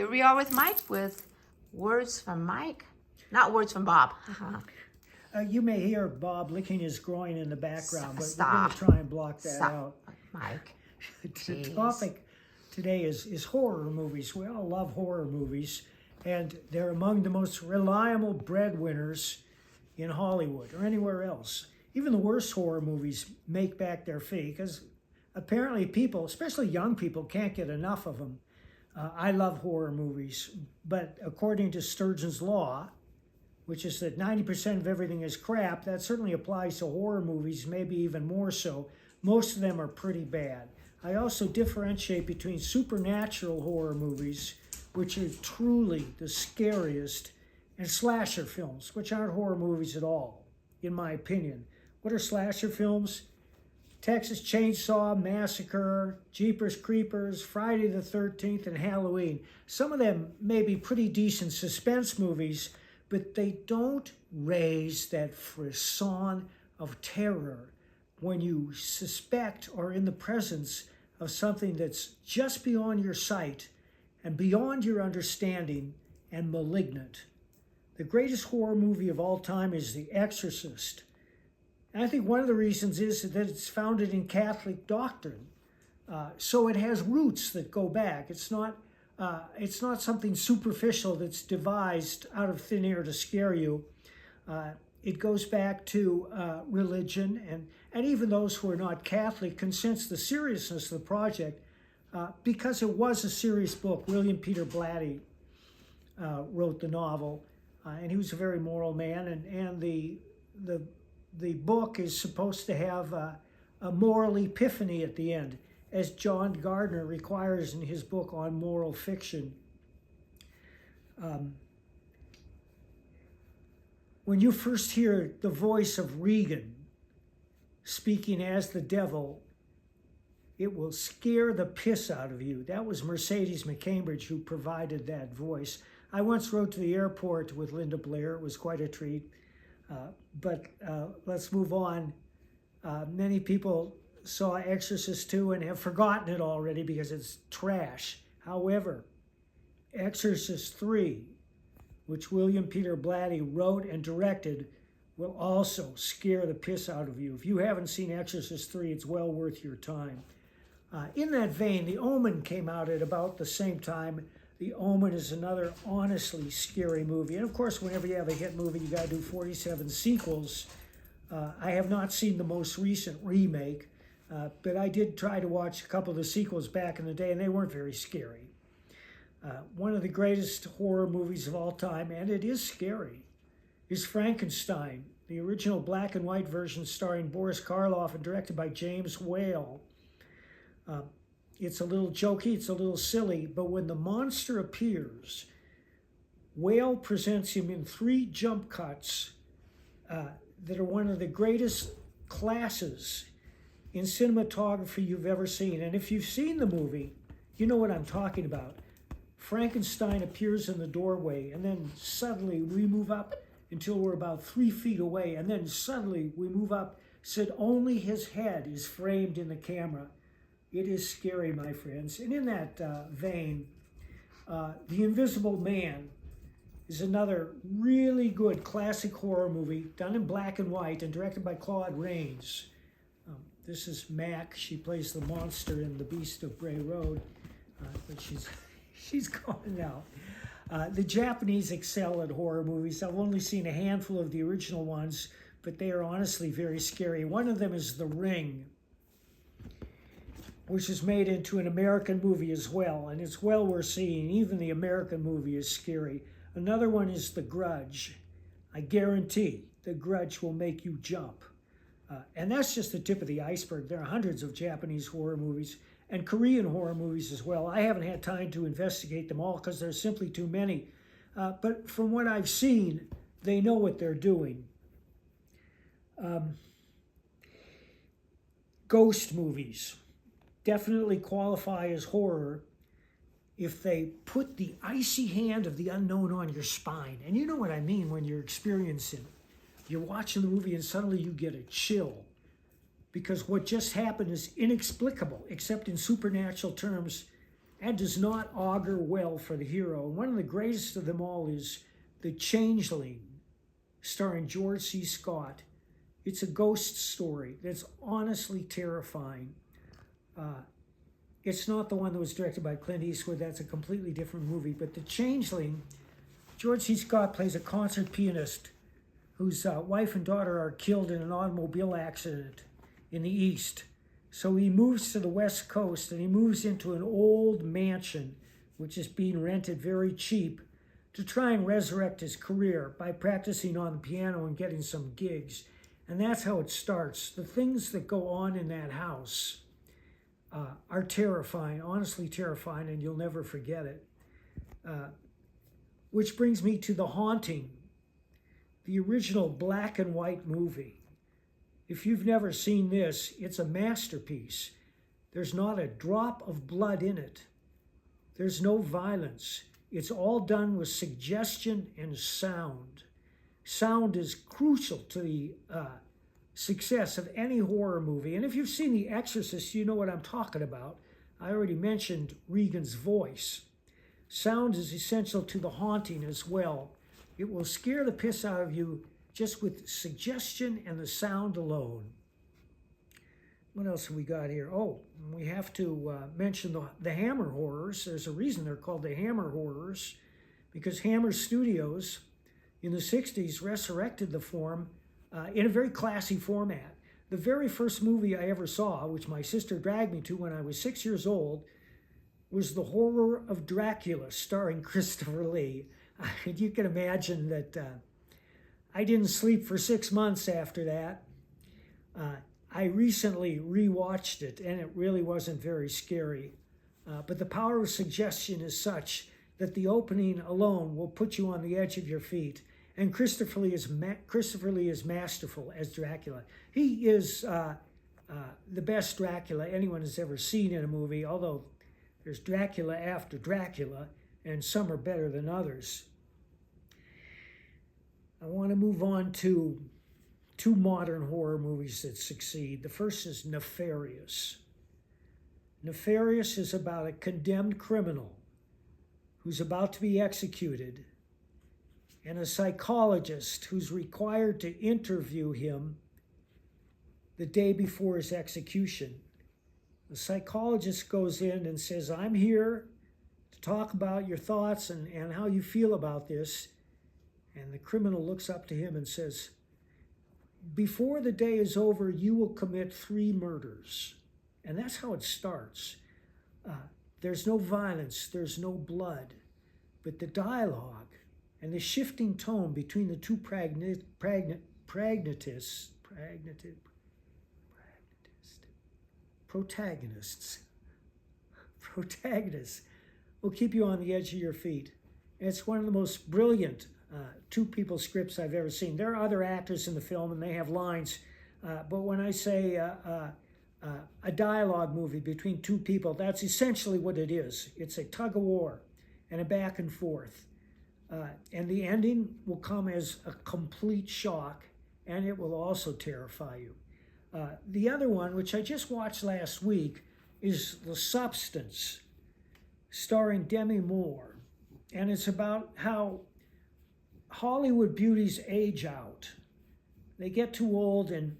Here we are with Mike with words from Mike, not words from Bob. You may hear Bob licking his groin in the background, but we're Stop. going to try and block that Stop, out. Mike. The Jeez. topic today is horror movies. We all love horror movies, and they're among the most reliable breadwinners in Hollywood or anywhere else. Even the worst horror movies make back their fee because apparently people, especially young people, can't get enough of them. I love horror movies, but according to Sturgeon's Law, which is that 90% of everything is crap, that certainly applies to horror movies, maybe even more so. Most of them are pretty bad. I also differentiate between supernatural horror movies, which are truly the scariest, and slasher films, which aren't horror movies at all, in my opinion. What are slasher films? Texas Chainsaw Massacre, Jeepers Creepers, Friday the 13th, and Halloween. Some of them may be pretty decent suspense movies, but they don't raise that frisson of terror when you suspect or in the presence of something that's just beyond your sight and beyond your understanding and malignant. The greatest horror movie of all time is The Exorcist. And I think one of the reasons is that it's founded in Catholic doctrine. So it has roots that go back. It's not something superficial that's devised out of thin air to scare you. It goes back to religion, and even those who are not Catholic can sense the seriousness of the project because it was a serious book. William Peter Blatty wrote the novel, and he was a very moral man, and the book is supposed to have a moral epiphany at the end, as John Gardner requires in his book on moral fiction. When you first hear the voice of Regan speaking as the devil, it will scare the piss out of you. That was Mercedes McCambridge who provided that voice. I once rode to the airport with Linda Blair. It was quite a treat. But let's move on. Many people saw Exorcist 2 and have forgotten it already because it's trash. However, Exorcist 3, which William Peter Blatty wrote and directed, will also scare the piss out of you. If you haven't seen Exorcist 3, it's well worth your time. In that vein, The Omen came out at about the same time. The Omen is another honestly scary movie. And of course, whenever you have a hit movie, you got to do 47 sequels. I have not seen the most recent remake, but I did try to watch a couple of the sequels back in the day, and they weren't very scary. One of the greatest horror movies of all time, and it is scary, is Frankenstein, the original black and white version starring Boris Karloff and directed by James Whale. It's a little jokey, it's a little silly, but when the monster appears, Whale presents him in 3 jump cuts that are one of the greatest classes in cinematography you've ever seen. And if you've seen the movie, you know what I'm talking about. Frankenstein appears in the doorway, and then suddenly we move up until we're about 3 feet away, and then suddenly we move up so that only his head is framed in the camera. It is scary, my friends. And in that vein, The Invisible Man is another really good classic horror movie done in black and white and directed by Claude Rains. This is Mac. She plays the monster in The Beast of Bray Road, but she's gone now. The Japanese excel at horror movies. I've only seen a handful of the original ones, but they are honestly very scary. One of them is The Ring, which is made into an American movie as well, and it's well worth seeing. Even the American movie is scary. Another one is The Grudge. I guarantee The Grudge will make you jump. And that's just the tip of the iceberg. There are hundreds of Japanese horror movies and Korean horror movies as well. I haven't had time to investigate them all because there's simply too many. But from what I've seen, they know what they're doing. Ghost movies definitely qualify as horror if they put the icy hand of the unknown on your spine. And you know what I mean when you're experiencing. You're watching the movie and suddenly you get a chill because what just happened is inexplicable, except in supernatural terms, and does not augur well for the hero. And one of the greatest of them all is The Changeling, starring George C. Scott. It's a ghost story that's honestly terrifying. It's not the one that was directed by Clint Eastwood. That's a completely different movie. But The Changeling, George C. Scott plays a concert pianist whose wife and daughter are killed in an automobile accident in the East. So he moves to the West Coast, and he moves into an old mansion, which is being rented very cheap, to try and resurrect his career by practicing on the piano and getting some gigs. And that's how it starts. The things that go on in that house are terrifying, honestly terrifying, and you'll never forget it. Which brings me to The Haunting, the original black and white movie. If you've never seen this, it's a masterpiece. There's not a drop of blood in it. There's no violence. It's all done with suggestion and sound. Sound is crucial to the success of any horror movie. And if you've seen The Exorcist, you know what I'm talking about. I already mentioned Regan's voice. Sound is essential to The Haunting as well. It will scare the piss out of you just with suggestion and the sound alone. What else have we got here? Oh, we have to mention the Hammer horrors. There's a reason they're called the Hammer horrors, because Hammer Studios in the 60s resurrected the form in a very classy format. The very first movie I ever saw, which my sister dragged me to when I was 6 years old, was The Horror of Dracula, starring Christopher Lee. And you can imagine that I didn't sleep for 6 months after that. I recently rewatched it, and it really wasn't very scary. But the power of suggestion is such that the opening alone will put you on the edge of your feet. And Christopher Lee is masterful as Dracula. He is the best Dracula anyone has ever seen in a movie, although there's Dracula after Dracula, and some are better than others. I want to move on to two modern horror movies that succeed. The first is Nefarious. Nefarious is about a condemned criminal who's about to be executed, and a psychologist who's required to interview him the day before his execution. The psychologist goes in and says, "I'm here to talk about your thoughts and how you feel about this." And the criminal looks up to him and says, "Before the day is over, you will commit 3 murders." And that's how it starts. There's no violence, there's no blood, but the dialogue and the shifting tone between the two protagonists will keep you on the edge of your feet. And it's one of the most brilliant two-people scripts I've ever seen. There are other actors in the film and they have lines, but when I say a dialogue movie between two people, that's essentially what it is. It's a tug of war and a back and forth. And the ending will come as a complete shock, and it will also terrify you. The other one, which I just watched last week, is The Substance, starring Demi Moore. And it's about how Hollywood beauties age out. They get too old, and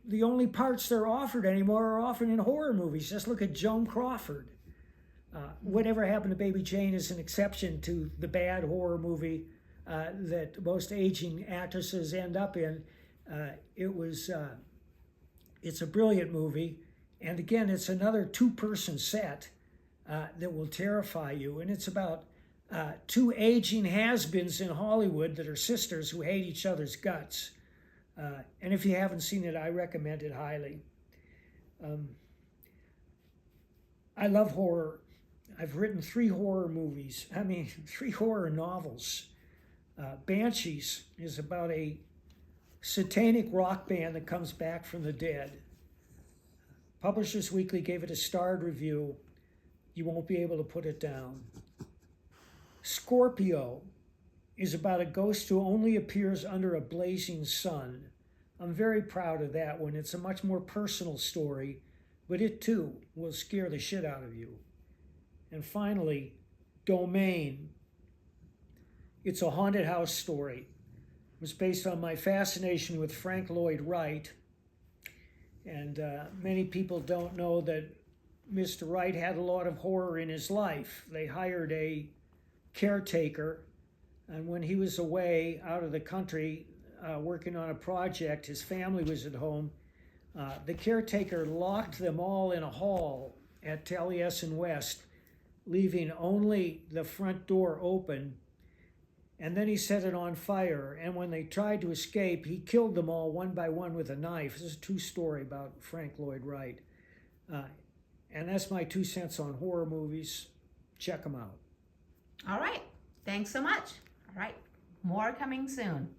the only parts they're offered anymore are often in horror movies. Just look at Joan Crawford. Whatever Happened to Baby Jane is an exception to the bad horror movie that most aging actresses end up in. It's a brilliant movie. And again, it's another 2-person set that will terrify you. And it's about 2 aging has-beens in Hollywood that are sisters who hate each other's guts. And if you haven't seen it, I recommend it highly. I love horror. I've written 3 horror movies. 3 horror novels. Banshees is about a satanic rock band that comes back from the dead. Publishers Weekly gave it a starred review. You won't be able to put it down. Scorpio is about a ghost who only appears under a blazing sun. I'm very proud of that one. It's a much more personal story, but it too will scare the shit out of you. And finally, Domain. It's a haunted house story. It was based on my fascination with Frank Lloyd Wright. And many people don't know that Mr. Wright had a lot of horror in his life. They hired a caretaker, and when he was away out of the country working on a project, his family was at home. The caretaker locked them all in a hall at Taliesin West, leaving only the front door open. And then he set it on fire. And when they tried to escape, he killed them all one by one with a knife. This is a true story about Frank Lloyd Wright. And that's my 2 cents on horror movies. Check them out. All right. Thanks so much. All right. More coming soon.